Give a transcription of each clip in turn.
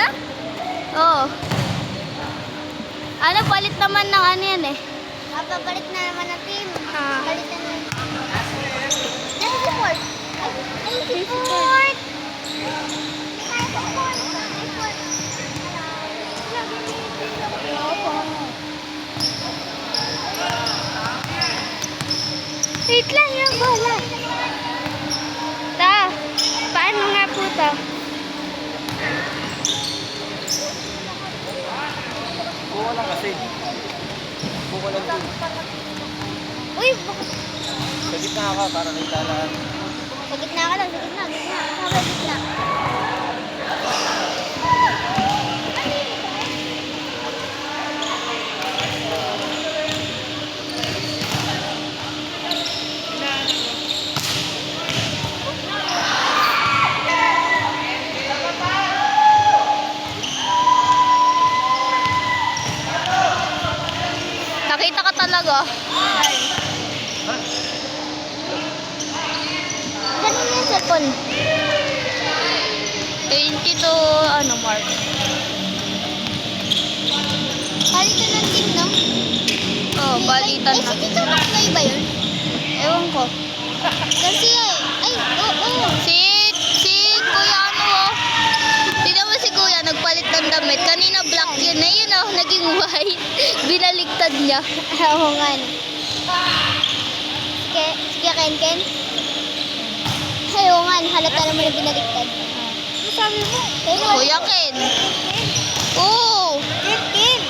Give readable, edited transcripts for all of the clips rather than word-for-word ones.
na? Oo. Ano, palit naman ng ano yan eh. Papalit na naman ng team. Ah. Palit na naman. Nasa support. Ay, support. Ay, support. Wait lang yung bola. Ta, paano nga po to? Buka lang kasi. Buka lang din. Uy, Sa gitna ka para nailalaan. sa gitna ka lang, sa gitna. Sa gitna. Nakita ka talaga. Saan mo yung cellphone? 22, ano, mark. Palitan ng team, no? Oh, balitan Ay, na. si Tito Maclay ba yun? Ewan ko. Kasi ay, oo. Si Kuya ano oh. Tignan mo si Kuya, nagpalit ng damit. Kanina black yun. Ayun oh, naging white. Binaligtad niya. Oo nga. Sige, Ken. Ay, oo nga. Halata naman na binaligtad. Ano sabi mo? Kuya Ken. Oo. Ken.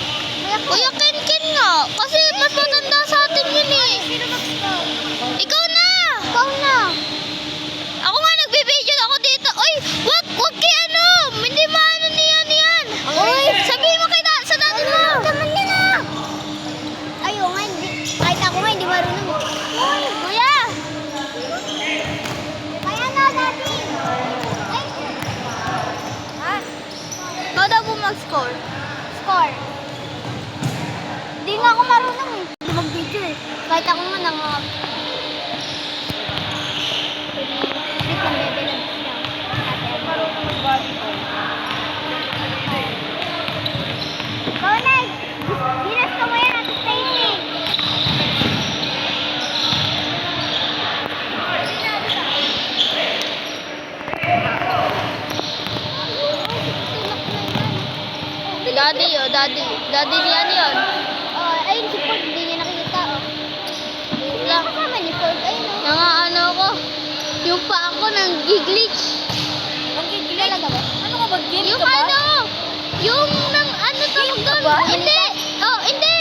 Kuya Ken nga. Kasi mas matanda sa atin yun eh. Sino mag-score? Ikaw na. Ikaw na. Ako nga nagbibideo ako dito. Uy, wag kay ano. Hindi maano niyan. Uy, sabihin mo sa dati mo. Naman niya na. Ay, oo nga. Kahit ako nga, hindi marunong. Uy, Kuya. kaya na, dati. Ay. Ha? Ikaw daw po mag-score. Score. Hindi nga ako marunong eh. Hindi mag-video eh. Kahit ako nga nang... Wait lang, bebe. Marunong mag-volleyball. Bonay! Ginusto mo yan at training. Daddy yo, daddy. Daddy niya yun. Oh, ayun si Ford. Hindi niya nakikita. Oh. Wait lang. Kasama ni Ford. Ayun oh. Yung ano ko, yung paa ko nang giglitch. Ang gigil. Talaga ba? Ano ka ba? Game Yung ano, yung nang ano tawag doon? ba? Hindi. Oh, hindi.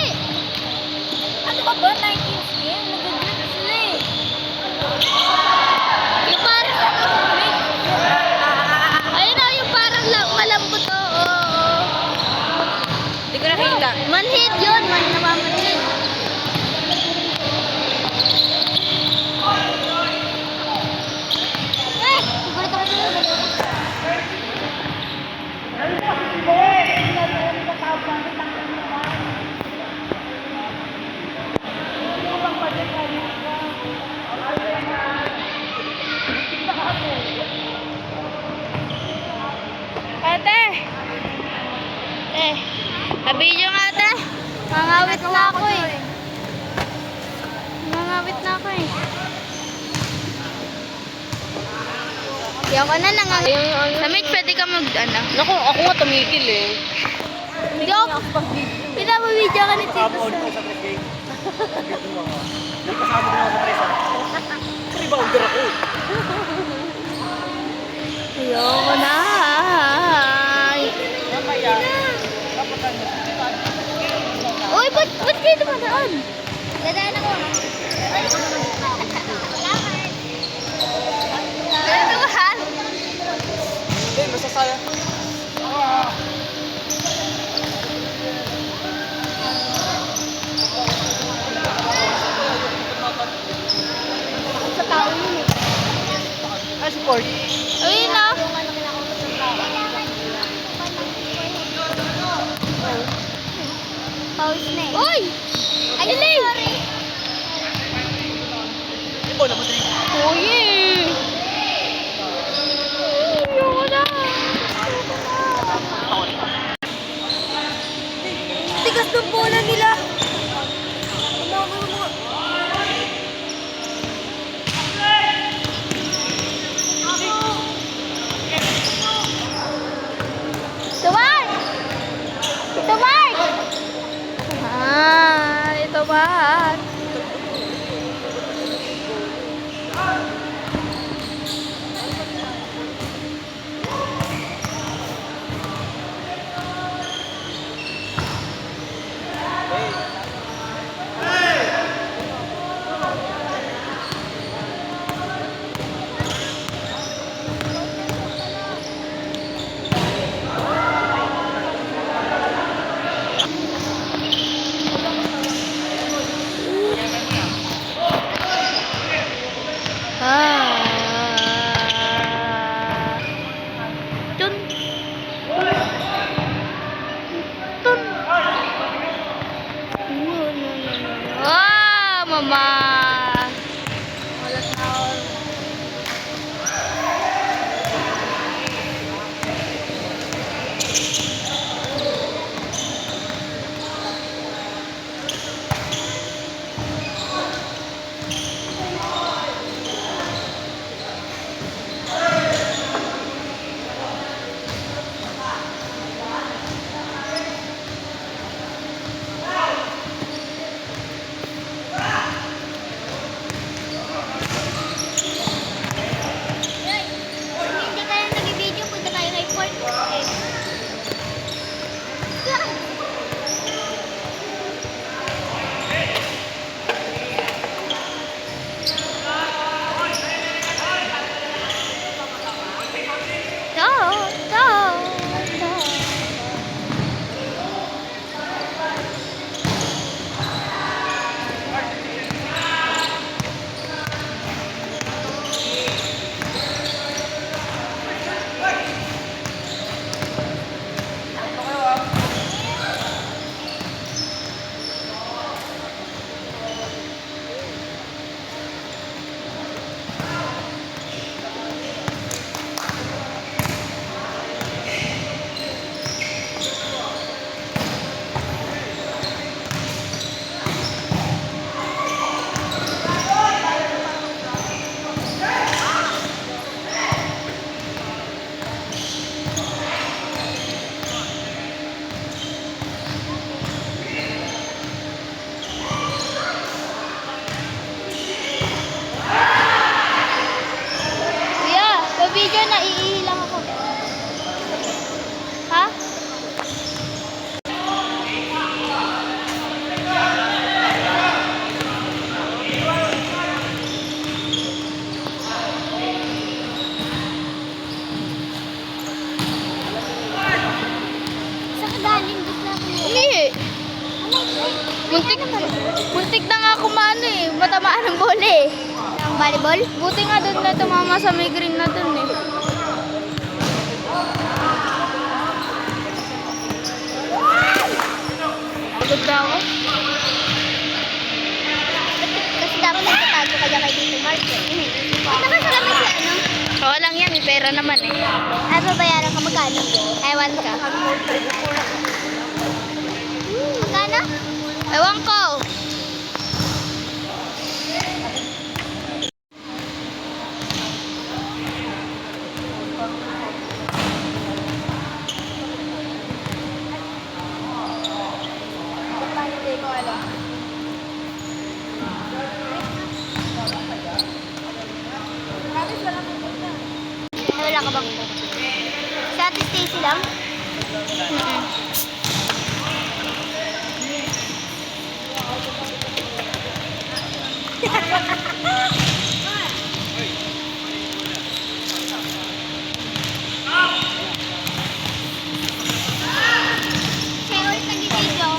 Ano ka ba? 19th game? Nag-grip sila eh. Yung parang, ayun na, yung parang malambot. Oo. Hindi ko nakita. Manhid yun, namamanhid. Eh! Gulat ako sa'yo. Ate. Abidyo nga ate. Mangawit na ako eh. Mangawit na ako eh. Ayoko na nangangawit. Samit, pwede ka mag-ano. Naku, ako nga tumigil eh. Joke! Pinapabidyo ka ni Tito Kasama ulit Sam. ako sa press game. Dito mo ako. Hindi kasama din ako sa press ha. Rebounder ako. Ayoko na. Mamaya. Dapat ano. Uy, ba't kayo dumadaan? Dadaan ako. Nagduhan. Hindi, masasaya. Sa tao yun eh. Ah, support. Ayun na. Pause na eh. Uy! Ay, sorry. Ikaw na, Madrid. Uy! Ayoko na. Ako na. lahat. Ah. Tun. Tun. Ah, mama. Wala na ako. Hindi ka lang nag-video, punta tayo kay Fort. Kuya, video na iilang ako. Ha? Sa kagaling, bigla ko. Hindi. Muntik na nga ako maano eh. Matamaan ng bola eh. Ang volleyball? Buti nga doon na tumama sa may green na doon eh. Pagod na ako. Kasi dapat nagtatago ka dyan kay Dito Mark. Nakasalamat si ano? Oo lang yan, may pera naman eh. Ay, babayaran ka magkano? Ewan ka. Magkano? Ewan ko. Ay, wala ka bang sa Ate Stacy lang? Siya ulit nag-video.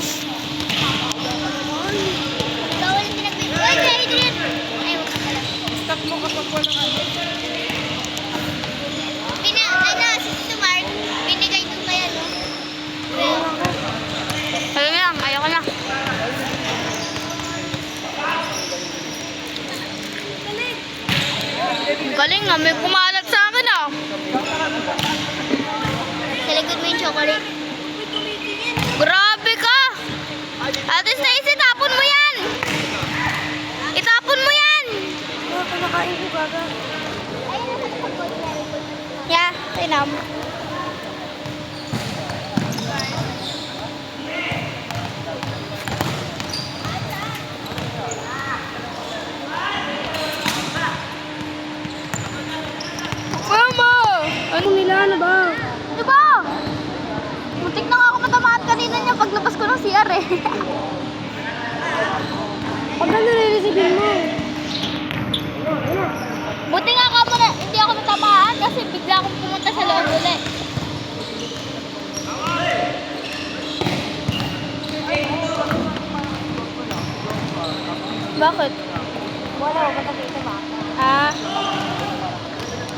Ikaw ulit pinag-video. Ay, si Adrian! Ay, huwag ka pala. Stop mo kapag walang ano. Si Tito Mark, binigay ko kaya, no? Ayun lang, ayoko na. Ang galing nga, may kumalat sa akin ah. Sa likod mo yung chocolate. Grabe ka! Ate Stacy, tapon mo yan! Itapon mo yan! Ayun, nasa likod ko. Yeah, tinam. nila, ano ba? Diba? Muntik na nga ako matamaan kanina niya paglabas ko ng CR eh. Pagka nare-receive mo. Buti nga ka mo na hindi ako natamaan kasi bigla akong pumunta sa loob ulit. Bakit? Wala, ba't dito ba? Ah.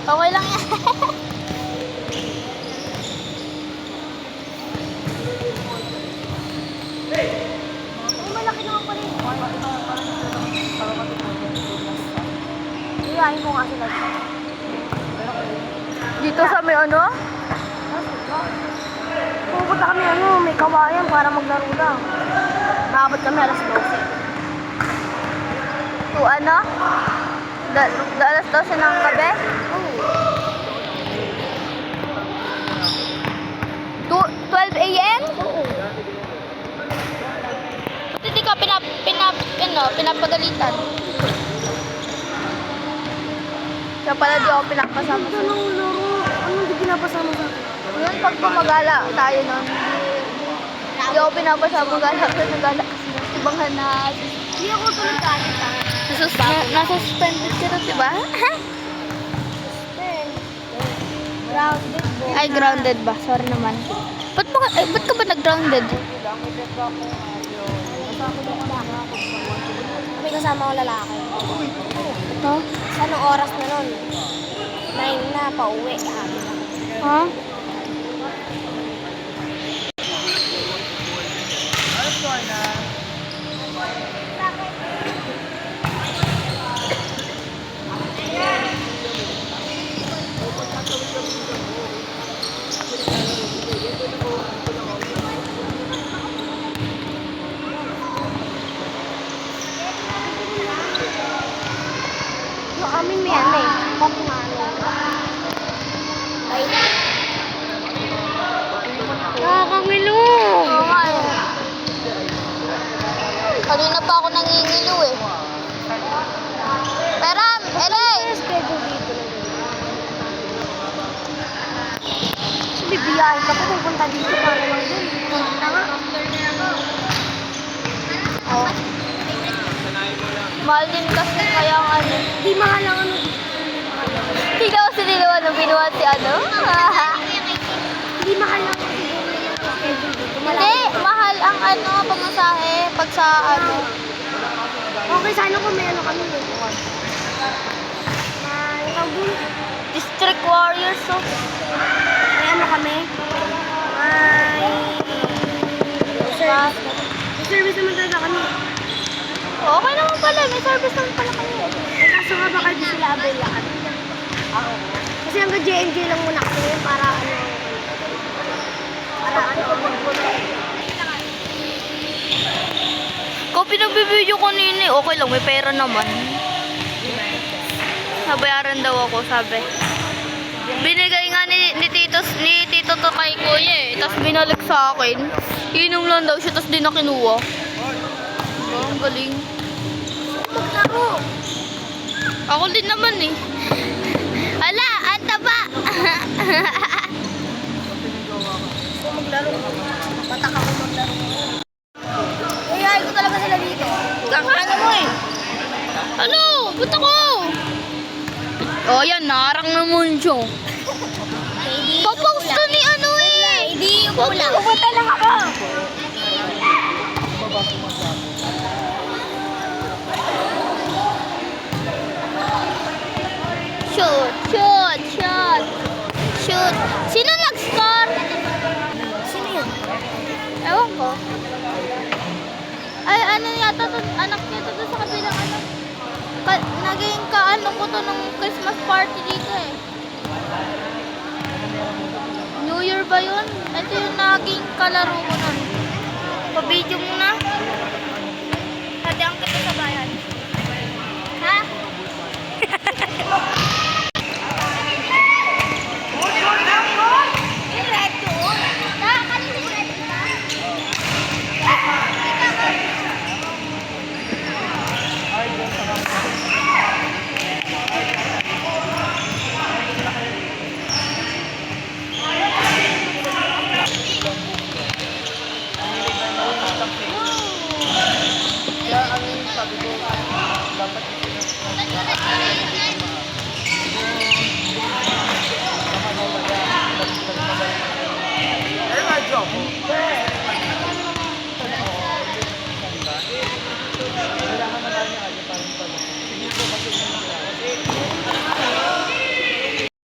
Okay lang yan. Ay, malaki naman pala yun. Iyahin ko nga sila. Dito sa may ano? Pupunta kami may kawayan para maglaro lang. Nakabot kami alas 12. To ano? Alas 12 ng gabi? To 12 a.m.? Oo. Ba't hindi ka pinapagalitan? Kaya pala di ako pinapasama Ito nang laro. Ano hindi pinapasama sa akin? Yun, pag pumagala tayo nun, hindi ako pinapasama gala kasi nagala kasi ng ibanghan na Hindi ako tulad dati sa nasuspended ka na, diba? grounded po. Ay, grounded ba? Sorry naman. Ba't ka ba nag-grounded? May kasama ko lalaki. Ha? Sa anong oras na nun? 9 na, pauwi. Ha? Yung amin may pamano. Ay. Nakakangilo. Oo nga eh. Kanina pa ako nangingilo eh. Peram! Elay! Schedule dito na So, bibiyahin ka pa pupunta dito para lang dun. Punta nga. Oh. Mahal din kasi kaya ang ano. Di mahal ang ano. Hindi daw si Dilawan nung binuhat si ano. Di mahal ang siguro yung schedule dito. Hindi, mahal ang ano, pamasahe pag sa ano. Okay, sana kung may ano kami yun. District Warriors, so. May ano kami? May service. May service naman talaga kami. Okay naman pala, may service naman pala kayo. Eh, kaso nga baka di sila available. Kasi hanggang JNJ lang muna kami para ano. Para ano. Ikaw pinagbibideo ko nini, okay lang, may pera naman. Nabayaran daw ako, sabi. Binigay nga ni Tito to kay Kuya eh. Tapos binalik sa akin. Inom lang daw siya, tapos di na kinuha. Oh, ang galing. Maglaro. Ako din naman eh. Ala, ang taba! Kung maglaro. Batak ako maglaro. Ayahay ko talaga sila dito. Kakano mo eh. Ano? Ba't ako? Oh, yan, narang naman siya. Papost to ni ano eh. Hindi yung pula. Pupunta lang ako. Shoot, shoot, shoot. Shoot. Sino nag-score? Sino yun? Ewan ko. Ay, ano yata to, anak niya to doon sa kabilang ano. Naging kaano ko to ng Christmas party dito eh. New Year ba yun? Ito yung naging kalaro ko nun.